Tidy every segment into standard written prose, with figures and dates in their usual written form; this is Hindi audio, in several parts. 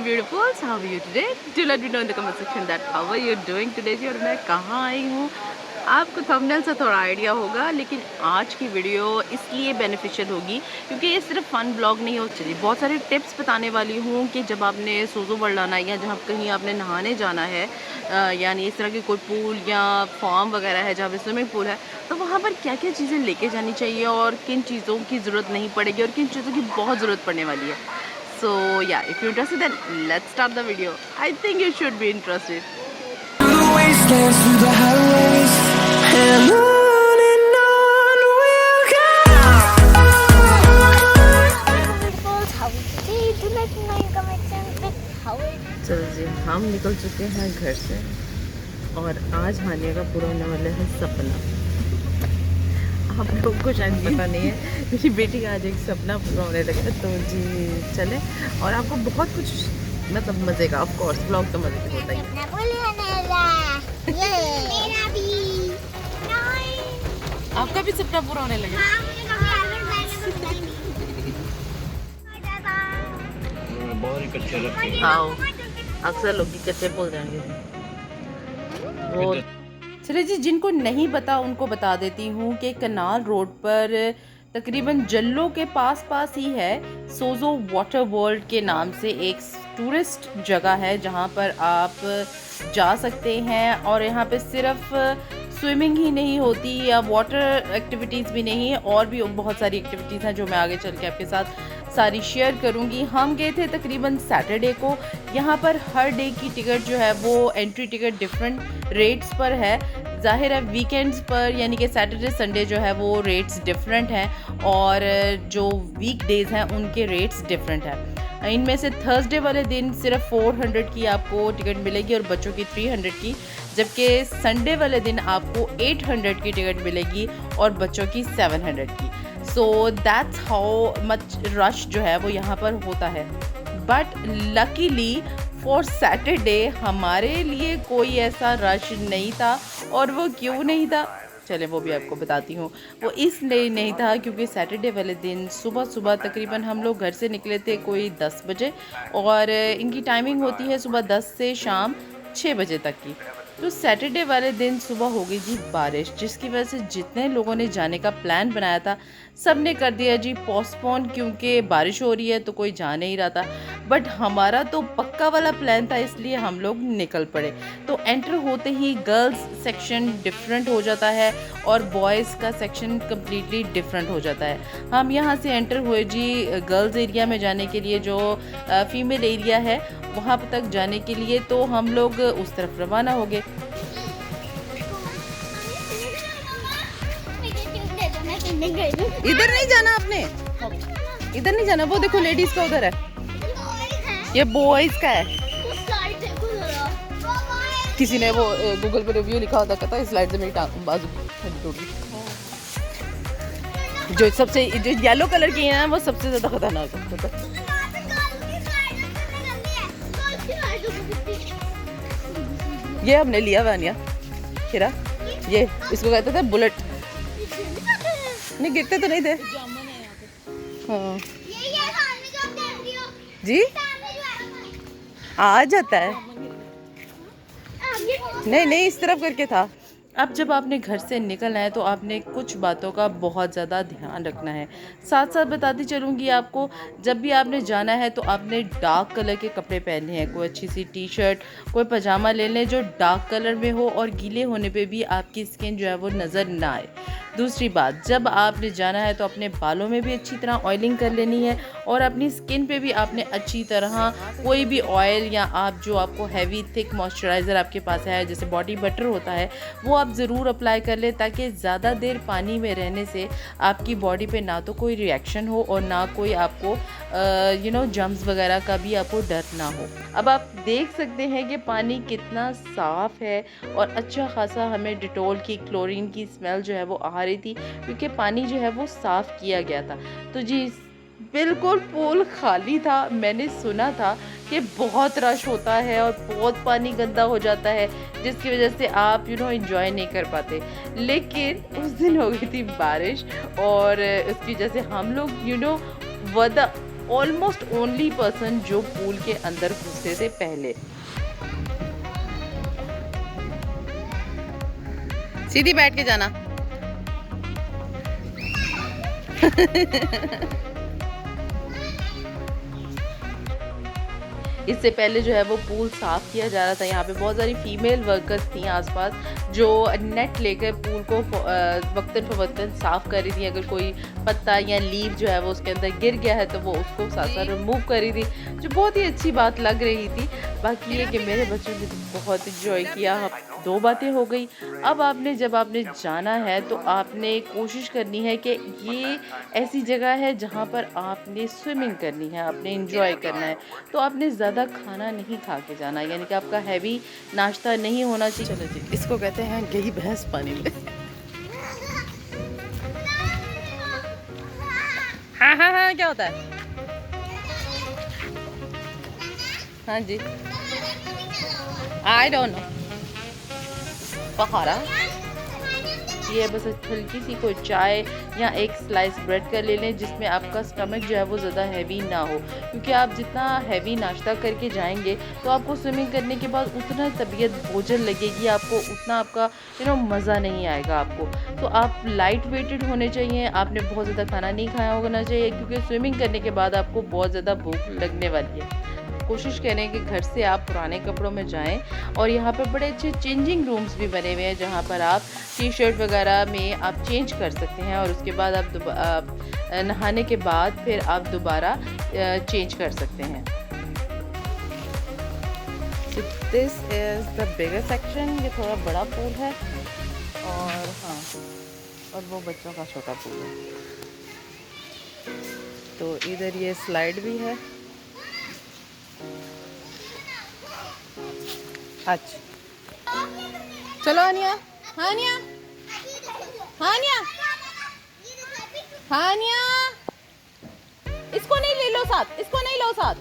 beautifuls, how are you today? Do let me know in the comment section that how are you doing today जी। और मैं कहाँ आई हूँ, आपको थंबनेल से थोड़ा आइडिया होगा, लेकिन आज की वीडियो इसलिए बेनिफिशियल होगी क्योंकि ये सिर्फ फन ब्लॉग नहीं हो चली, बहुत सारे टिप्स बताने वाली हूँ कि जब आपने सोज़ो वर्ल्ड आना है या जहाँ कहीं आपने नहाने जाना है, यानी इस तरह की कोई पूल या फार्म वगैरह है जहाँ पे स्विमिंग पूल है, तो वहाँ पर क्या क्या चीज़ें लेके जानी चाहिए और किन चीज़ों की ज़रूरत नहीं पड़ेगी और किन चीज़ों की बहुत ज़रूरत पड़ने वाली है। So yeah, if you're interested, then let's start the video. I think you should be interested. Through the wastelands, through the highways, and on we'll go. How is today? Do let me know in comment section with how it. चलो जी, हम निकल चुके हैं घर से और आज हानिया का पूरा होने वाला है सपना। आप लोगों को शायद पता नहीं है, मेरी बेटी का आज एक सपना पूरा होने लगा है, तो जी चले और आपको बहुत कुछ मतलब मज़े का, ऑफ कोर्स ब्लॉग तो मज़े का होता ही है। मेरा भी। आपका भी सपना पूरा होने लगा। आओ, अक्सर लोग कच्चे बोल जाएंगे वो। चलिए जी, जिनको नहीं पता उनको बता देती हूँ कि कनाल रोड पर तकरीबन जल्लो के पास ही है सोज़ो वाटर वर्ल्ड के नाम से एक टूरिस्ट जगह है जहाँ पर आप जा सकते हैं। और यहाँ पे सिर्फ स्विमिंग ही नहीं होती या वाटर एक्टिविटीज़ भी नहीं है, और भी बहुत सारी एक्टिविटीज़ हैं जो मैं आगे चल के आपके साथ सारी शेयर करूंगी। हम गए थे तकरीबन सैटरडे को। यहाँ पर हर डे की टिकट जो है वो एंट्री टिकट डिफरेंट रेट्स पर है। ज़ाहिर है वीकेंड्स पर यानी कि सैटरडे संडे जो है वो रेट्स डिफरेंट हैं और जो वीक डेज़ हैं उनके रेट्स डिफरेंट हैं। इनमें से थर्सडे वाले दिन सिर्फ 400 की आपको टिकट मिलेगी और बच्चों की 300 की, जबकि संडे वाले दिन आपको 800 की टिकट मिलेगी और बच्चों की 700 की। So that's how much rush जो है वो यहाँ पर होता है। बट लकीली फॉर सैटरडे हमारे लिए कोई ऐसा रश नहीं था। और वो क्यों नहीं था, चले वो भी आपको बताती हूँ। वो इसलिए नहीं था क्योंकि सैटरडे वाले दिन सुबह तकरीबन हम लोग घर से निकले थे कोई 10 बजे और इनकी टाइमिंग होती है सुबह 10 से शाम 6 बजे तक की। तो सैटरडे वाले दिन सुबह हो गई जी बारिश, जिसकी वजह से जितने लोगों ने जाने का प्लान बनाया था सब ने कर दिया जी पोस्टपोन, क्योंकि बारिश हो रही है तो कोई जा नहीं रहा था। बट हमारा तो पक्का वाला प्लान था, इसलिए हम लोग निकल पड़े। तो एंटर होते ही गर्ल्स सेक्शन डिफरेंट हो जाता है और बॉयज़ का सेक्शन कम्प्लीटली डिफरेंट हो जाता है। हम यहाँ से एंटर हुए जी गर्ल्स एरिया में जाने के लिए, जो फीमेल एरिया है वहाँ तक जाने के लिए। तो हम लोग उस तरफ रवाना हो गए। इधर नहीं जाना आपने, इधर नहीं जाना, वो देखो लेडीज का उधर है, ये बॉयज का है। किसी ने वो गूगल पे रिव्यू लिखा होता, कहता इस स्लाइड से मेरी बाजू टूटी। जो सबसे जो येलो कलर की है ना वो सबसे ज्यादा खतरनाक है। ये हमने लिया वानिया खीरा, ये इसको कहते थे बुलेट। नहीं गिरते तो नहीं थे। हाँ जी आ जाता है, नहीं इस तरफ करके था। अब जब आपने घर से निकलना है तो आपने कुछ बातों का बहुत ज़्यादा ध्यान रखना है। साथ साथ बताती चलूँगी आपको, जब भी आपने जाना है तो आपने डार्क कलर के कपड़े पहने हैं। कोई अच्छी सी टी शर्ट, कोई पजामा ले लें जो डार्क कलर में हो और गीले होने पे भी आपकी स्किन जो है वो नज़र ना आए। दूसरी बात, जब आपने जाना है तो अपने बालों में भी अच्छी तरह ऑयलिंग कर लेनी है और अपनी स्किन पे भी आपने अच्छी तरह कोई भी ऑयल या आप जो आपको हैवी थिक मॉइस्चराइज़र आपके पास है जैसे बॉडी बटर होता है वो आप ज़रूर अप्लाई कर लें, ताकि ज़्यादा देर पानी में रहने से आपकी बॉडी पे ना तो कोई रिएक्शन हो और ना कोई आपको जम्स वगैरह का भी आपको डर ना हो। अब आप देख सकते हैं कि पानी कितना साफ़ है और अच्छा खासा हमें डिटॉल की क्लोरीन की स्मेल जो है वो आ रही थी, क्योंकि पानी जो है वो साफ़ किया गया था। तो जी बिल्कुल पूल खाली था। मैंने सुना था कि बहुत रश होता है और बहुत पानी गंदा हो जाता है, जिसकी वजह से आप एंजॉय नहीं कर पाते। लेकिन उस दिन हो गई थी बारिश और उसकी वजह से हम लोग ऑलमोस्ट ओनली पर्सन जो पूल के अंदर घुसे थे पहले। सीधी बैठ के जाना। इससे पहले जो है वो पूल साफ़ किया जा रहा था। यहाँ पे बहुत सारी फीमेल वर्कर्स थी आसपास जो नेट लेकर पूल को वक्तन फवक्तन साफ़ कर रही थी। अगर कोई पत्ता या लीव जो है वो उसके अंदर गिर गया है तो वो उसको साथ साथ रिमूव कर रही थी, जो बहुत ही अच्छी बात लग रही थी। बाकी ये कि मेरे बच्चों ने तो बहुत इंजॉय किया। 2 बातें हो गई। अब आपने जब आपने जाना है तो आपने कोशिश करनी है कि ये ऐसी जगह है जहाँ पर आपने स्विमिंग करनी है, आपने इंजॉय करना है। तो आपने ज़्यादा खाना नहीं खा के जाना, यानी कि आपका हैवी नाश्ता नहीं होना चाहिए। चलो जी, इसको कहते हैं गई भैंस पानी में। हाँ हाँ हाँ, क्या होता है? हाँ जी, आई डोंट नो। पहाड़ा ये बस हल्की सी कोई चाय या एक स्लाइस ब्रेड का ले लें, जिसमें आपका स्टमक जो है वो ज़्यादा हैवी ना हो, क्योंकि आप जितना हैवी नाश्ता करके जाएंगे तो आपको स्विमिंग करने के बाद उतना तबीयत बोझल लगेगी, आपको उतना आपका मज़ा नहीं आएगा आपको। तो आप लाइट वेटेड होने चाहिए, आपने बहुत ज़्यादा खाना नहीं खाया होना चाहिए, क्योंकि स्विमिंग करने के बाद आपको बहुत ज़्यादा भूख लगने वाली है। कोशिश करें कि घर से आप पुराने कपड़ों में जाएं। और यहाँ पर बड़े अच्छे चेंजिंग रूम्स भी बने हुए हैं जहाँ पर आप टी शर्ट वगैरह में आप चेंज कर सकते हैं, और उसके बाद आप नहाने के बाद फिर आप दोबारा चेंज कर सकते हैं। So this is the bigger section। ये थोड़ा बड़ा पूल है, और हाँ, और वो बच्चों का छोटा पूल है। तो इधर ये स्लाइड भी है। अच्छा, चलो अनिया। हाँ अनिया, हाँ अनिया, हाँ अनिया, इसको नहीं ले लो साथ, इसको नहीं लो साथ।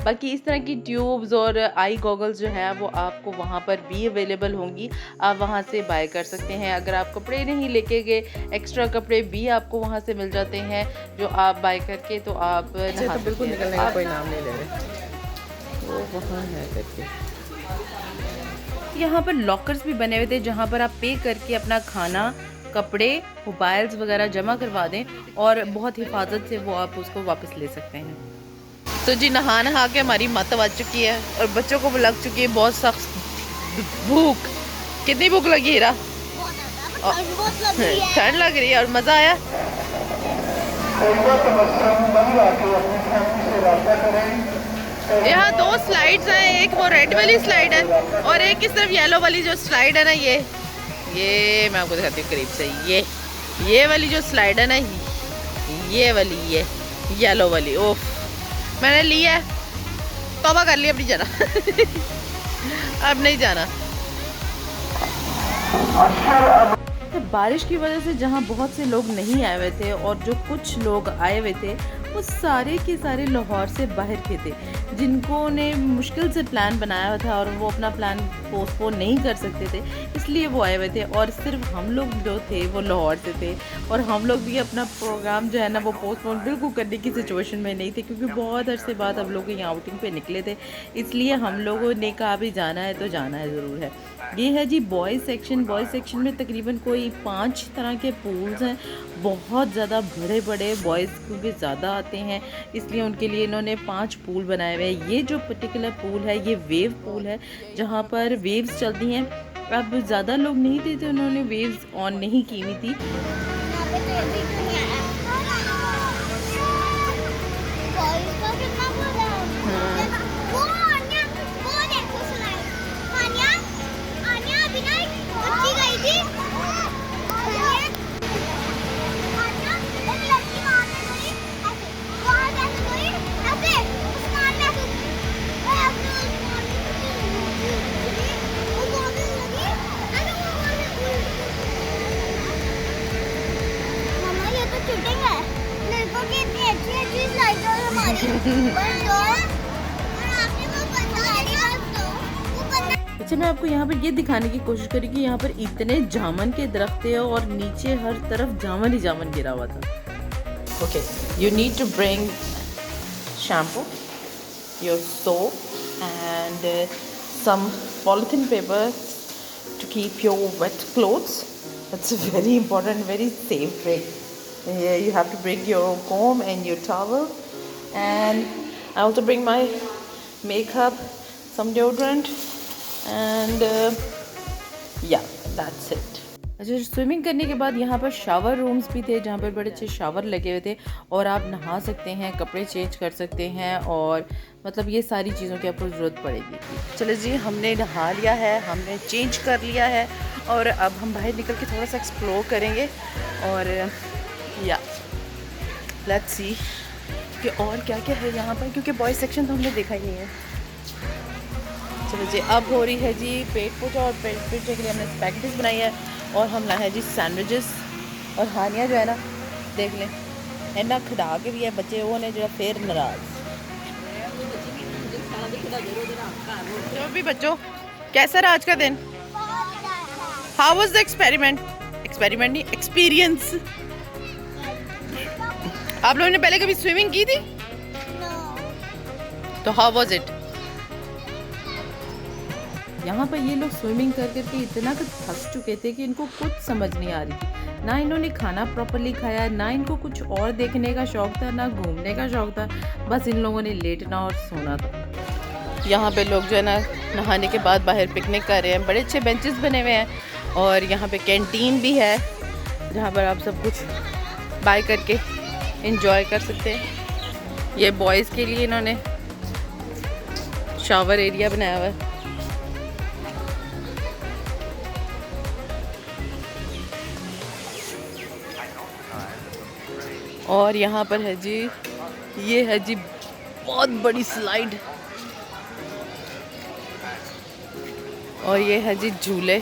बाकी इस तरह की ट्यूब्स और आई गॉगल्स जो है वो आपको वहाँ पर भी अवेलेबल होंगी, आप वहाँ से बाय कर सकते हैं। अगर आप कपड़े नहीं लेके गए, एक्स्ट्रा कपड़े भी आपको वहाँ से मिल जाते हैं जो आप बाय करके तो आप नहा तो बिल्कुल निकलने का कोई नाम नहीं ले रहे। वो वहाँ है करके। यहाँ पर लॉकर्स भी बने हुए थे जहाँ पर आप पे करके अपना खाना, कपड़े, मोबाइल्स वगैरह जमा करवा दें, और बहुत हिफाजत से वो आप उसको वापस ले सकते हैं। तो जी, नहा नहा के हमारी मत बच चुकी है और बच्चों को लग चुकी है बहुत सख्त भूख। कितनी भूख लगी हीरा? ठंड लग रही है और मज़ा आया। यहाँ 2 स्लाइड्स हैं, एक वो रेड वाली स्लाइड है और एक इस तरफ येलो वाली जो स्लाइड है ना, ये मैं आपको दिखाती हूँ करीब से। ये वाली जो स्लाइड है ना, ये वाली, ये येलो वाली, ओफ मैंने ली है, तौबा कर ली, अब नहीं जाना। अब नहीं जाना। बारिश की वजह से जहाँ बहुत से लोग नहीं आए हुए थे और जो कुछ लोग आए हुए थे वो सारे के सारे लाहौर से बाहर के थे, जिनको ने मुश्किल से प्लान बनाया हुआ था और वो अपना प्लान पोस्टपोन नहीं कर सकते थे, इसलिए वो आए हुए थे। और सिर्फ हम लोग जो थे वो लाहौर से थे, और हम लोग भी अपना प्रोग्राम जो है ना वो पोस्टपोन बिल्कुल करने की सिचुएशन में नहीं थे, क्योंकि बहुत अरसे बाद हम लोग यहाँ आउटिंग पे निकले थे, इसलिए हम लोगों ने कहा भी जाना है तो जाना है ज़रूर है। ये है जी बॉयज़ सेक्शन। बॉयज़ सेक्शन में तकरीबन कोई 5 तरह के पूल्स हैं, बहुत ज़्यादा बड़े बड़े, बॉयज़ क्योंकि ज़्यादा आते हैं इसलिए उनके लिए इन्होंने 5 पूल बनाए हुए हैं। ये जो पर्टिकुलर पूल है ये वेव पूल है, जहाँ पर वेव्स चलती हैं। अब ज़्यादा लोग नहीं थे तो उन्होंने वेव्स ऑन नहीं की हुई थी। अच्छा, मैं आपको यहाँ पर ये दिखाने की कोशिश करी कि यहाँ पर इतने जामुन के दरख्त थे और नीचे हर तरफ जामुन ही जामुन गिरा हुआ था। Okay, you need to bring shampoo, your soap and some polythene paper to keep your wet clothes. That's a very important, very safe trick. Yeah, you have to bring your comb and your towel, and I also bring my makeup, some deodorant, and yeah, that's it. अच्छा, स्विमिंग करने के बाद यहाँ पर शावर रूम्स भी थे जहाँ पर बड़े अच्छे शावर लगे हुए थे और आप नहा सकते हैं, कपड़े चेंज कर सकते हैं और मतलब ये सारी चीज़ों की आपको ज़रूरत पड़ेगी। चलो जी, हमने नहा लिया है, हमने चेंज कर लिया है और अब हम बाहर निकल के थोड़ा सा एक्सप्लोर करेंगे और या लेट्स सी कि और क्या क्या है यहाँ पर, क्योंकि बॉयज़ सेक्शन तो हमने देखा ही नहीं है। चलो जी, अब हो रही है जी पेट पूजा और पेट पूजा के लिए हमने स्पैगेटीज बनाई है और हम लाए हैं जी सैंडविचेस। और हानिया जो है ना, देख लें, इन्ना खिला के भी है बच्चे वो ने जो फिर नाराज। जो भी बच्चों, कैसा रहा आज का दिन? How was the experiment? Experiment नहीं, एक्सपीरियंस। आप लोगों ने पहले कभी स्विमिंग की थी? तो हाउ वाज इट? यहाँ पर ये लोग स्विमिंग कर करके इतना कुछ थक चुके थे कि इनको कुछ समझ नहीं आ रही थी। ना इन्होंने खाना प्रॉपर्ली खाया, ना इनको कुछ और देखने का शौक था, ना घूमने का शौक था, बस इन लोगों ने लेटना और सोना था। यहाँ पे लोग जो है ना, नहाने के बाद बाहर पिकनिक कर रहे हैं। बड़े अच्छे बेंचेस बने हुए हैं और यहाँ पे कैंटीन भी है जहाँ पर आप सब कुछ बाय करके एंजॉय कर सकते हैं। ये बॉयज़ के लिए इन्होंने शावर एरिया बनाया हुआ है। और यहाँ पर है जी, ये है जी बहुत बड़ी स्लाइड और ये है जी झूले।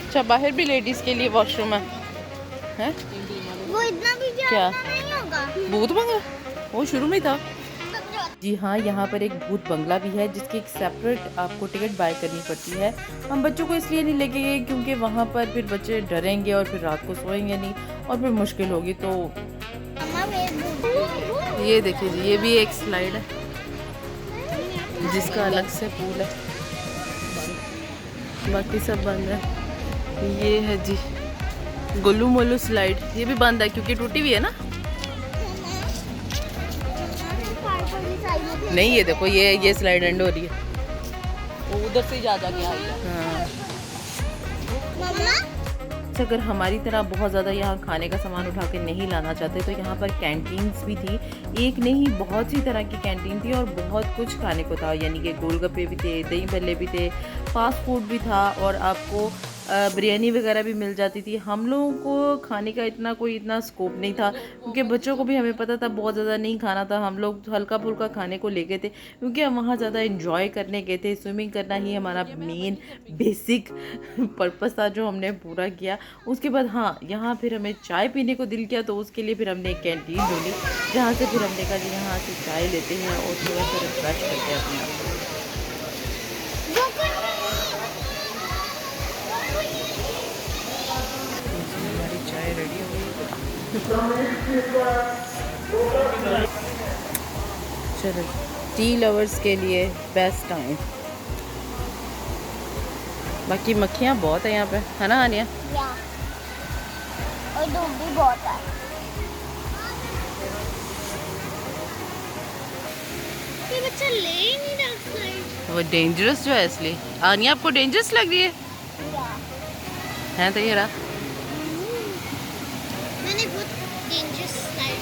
अच्छा, बाहर भी लेडीज के लिए वॉशरूम है, हैं? वो इतना भी क्या नहीं होगा। भूत बंगला? वो शुरू में ही था। जी हाँ, यहाँ पर एक भूत बंगला भी है जिसकी एक सेपरेट आपको टिकट बाय करनी पड़ती है। हम बच्चों को इसलिए नहीं लेके गए क्योंकि वहाँ पर फिर बच्चे डरेंगे और फिर रात को सोएंगे नहीं और फिर मुश्किल होगी। तो ये देखिए जी, ये भी एक स्लाइड है जिसका अलग से पूल है, बाकी सब बंद है। ये है जी गोलू मोलू स्लाइड, ये भी बंद है क्योंकि टूटी हुई है ना। नहीं, ये देखो, ये स्लाइड एंड हो रही है, वो उधर से जा के आई है। हाँ, अगर हमारी तरह बहुत ज़्यादा यहाँ खाने का सामान उठा के नहीं लाना चाहते तो यहाँ पर कैंटीन्स भी थी। एक नहीं, बहुत सी तरह की कैंटीन थी और बहुत कुछ खाने को था, यानी कि गोलगप्पे भी थे, दही भल्ले भी थे, फास्ट फूड भी था और आपको बिरयानी वगैरह भी मिल जाती थी। हम लोगों को खाने का इतना स्कोप नहीं था क्योंकि बच्चों को भी हमें पता था बहुत ज़्यादा नहीं खाना था। हम लोग हल्का फुल्का खाने को ले गए थे क्योंकि हम वहाँ ज़्यादा एंजॉय करने गए थे। स्विमिंग करना ही हमारा मेन बेसिक पर्पस था जो हमने पूरा किया। उसके बाद हाँ, यहाँ फिर हमें चाय पीने को दिल किया तो उसके लिए फिर हमने एक कैंटीन ढूंढी जहाँ से फिर हमने कहा कि यहाँ से चाय लेते हैं और थोड़ा सा रिफ्रेश करते हैं अपने आप को। चाय रेडी हो गई। चलो, टी लवर्स के लिए बेस्ट टाइम। बाकी मक्खियाँ बहुत है यहाँ पे, है ना आनिया? और धूप भी बहुत है। ये बच्चा ले ही नहीं रहा स्लाइड। वो डेंजरस जो है इसलिए। आनिया, आपको डेंजरस लग रही है? है तो ये रहा। मैंने बहुत डेंजरस स्लाइड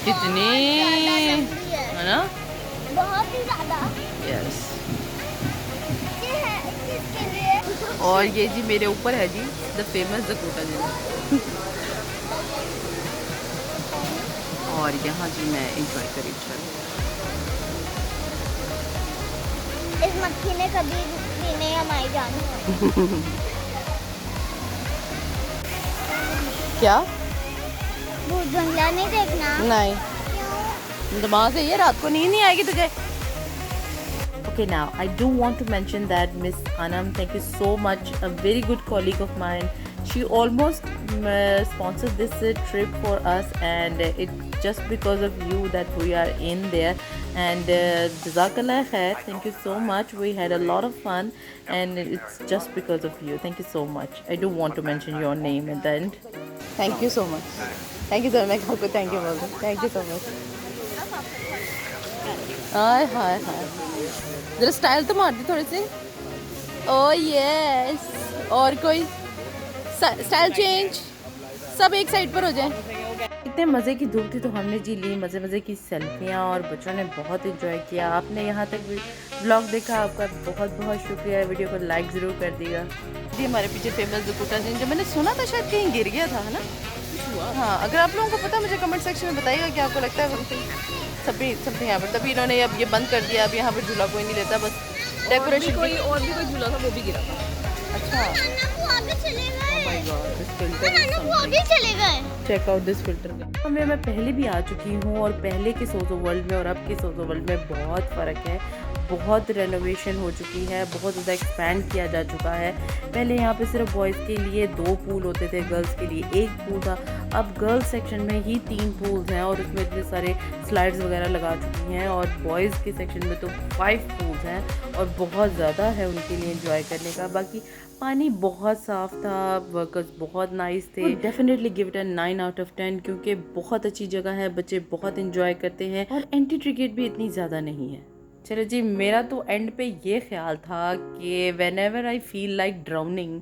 कितनी है ना, बहुत ही ज़्यादा। यस। ये है किसके लिए? और ये जी मेरे ऊपर है जी द फेमस डकोटा जी। और यहाँ जी मैं इंजॉय करी इस मक्खी ने कभी भी नहीं हमारी जान। क्या? भूत बंगला नहीं देखना? नहीं, क्यों? दिमाग से ये रात को नींद नहीं आएगी तुझे. Okay, now I do want to mention that Miss Anam, thank you so much, a very good colleague of mine. She almost sponsored this trip for us, and it's just because of you that we are in there. And Jazakallah khair, thank you so much. We had a lot of fun, and it's just because of you. Thank you so much. I do want to mention your name at the end. Thank you so much. Thank you so much. आपको thank you बोल दूँ. Thank you so much. हाय हाय हाय. जरा स्टाइल तो मार दी थोड़ी सी. Oh yes. और कोई स्टाइल चेंज. सब एक साइड पर हो जाए. इतने मज़े की धूप थी तो हमने जी ली मज़े मज़े की सेल्फियाँ और बच्चों ने बहुत एंजॉय किया. आपने यहाँ तक ब्लॉग देखा, आपका बहुत बहुत शुक्रिया. वीडियो को लाइक ज़रूर कर दिएगा. जी हमारे पीछे फेमस दुकुटा जिन जो मैंने सुना था शायद कहीं गिर गया था, है ना? हाँ, अगर आप लोगों को पता मुझे कमेंट सेक्शन में बताइएगा कि आपको लगता है समथिंग यहाँ पर. तभी इन्होंने अब ये बंद कर दिया. अब यहाँ पर झूला कोई नहीं लेता, बस डेकोरेशन. और भी कोई झूला था वो भी गिरा था. अच्छा. चले गए. Check out this filter. मैं पहले भी आ चुकी हूँ और पहले के सोजो वर्ल्ड में और अब के सोजो वर्ल्ड में बहुत फ़र्क है. बहुत रेनोवेशन हो चुकी है, बहुत ज़्यादा एक्सपैंड किया जा चुका है. पहले यहाँ पे सिर्फ बॉयज़ के लिए 2 पूल होते थे, गर्ल्स के लिए 1 पूल था. अब गर्ल्स सेक्शन में ही 3 पूल्स हैं और उसमें इतने सारे स्लाइड्स वगैरह लगा चुकी हैं. और बॉयज़ के सेक्शन में तो 5 पूल्स हैं और बहुत ज़्यादा है उनके लिए एंजॉय करने का. बाकी पानी बहुत साफ़ था, वर्कर्स बहुत नाइस थे. Definitely give it a 9 out of 10 क्योंकि बहुत अच्छी जगह है, बच्चे बहुत एंजॉय करते हैं और एंट्री टिकट भी इतनी ज़्यादा नहीं है. चलो जी, मेरा तो एंड पे ये ख्याल था कि when ever I feel like drowning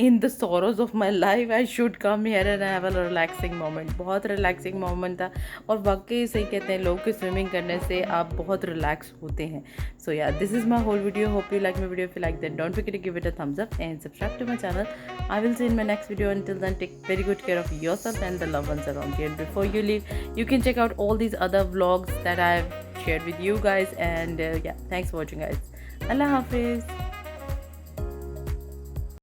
in the sorrows of my life I should come here and have a relaxing moment. बहुत रिलैक्सिंग मोमेंट था और वाकई सही कहते हैं लोग कि स्विमिंग करने से आप बहुत रिलैक्स होते हैं. So yeah this is my whole video. Hope you like my video. If you like that don't forget to give it a thumbs up and subscribe to my channel. I will see you in my next video. Until then, take very good care of yourself and the loved ones around you. And before you leave, you can check out all these other vlogs that I've shared with you guys. And yeah, thanks for watching, guys. Allah Hafiz.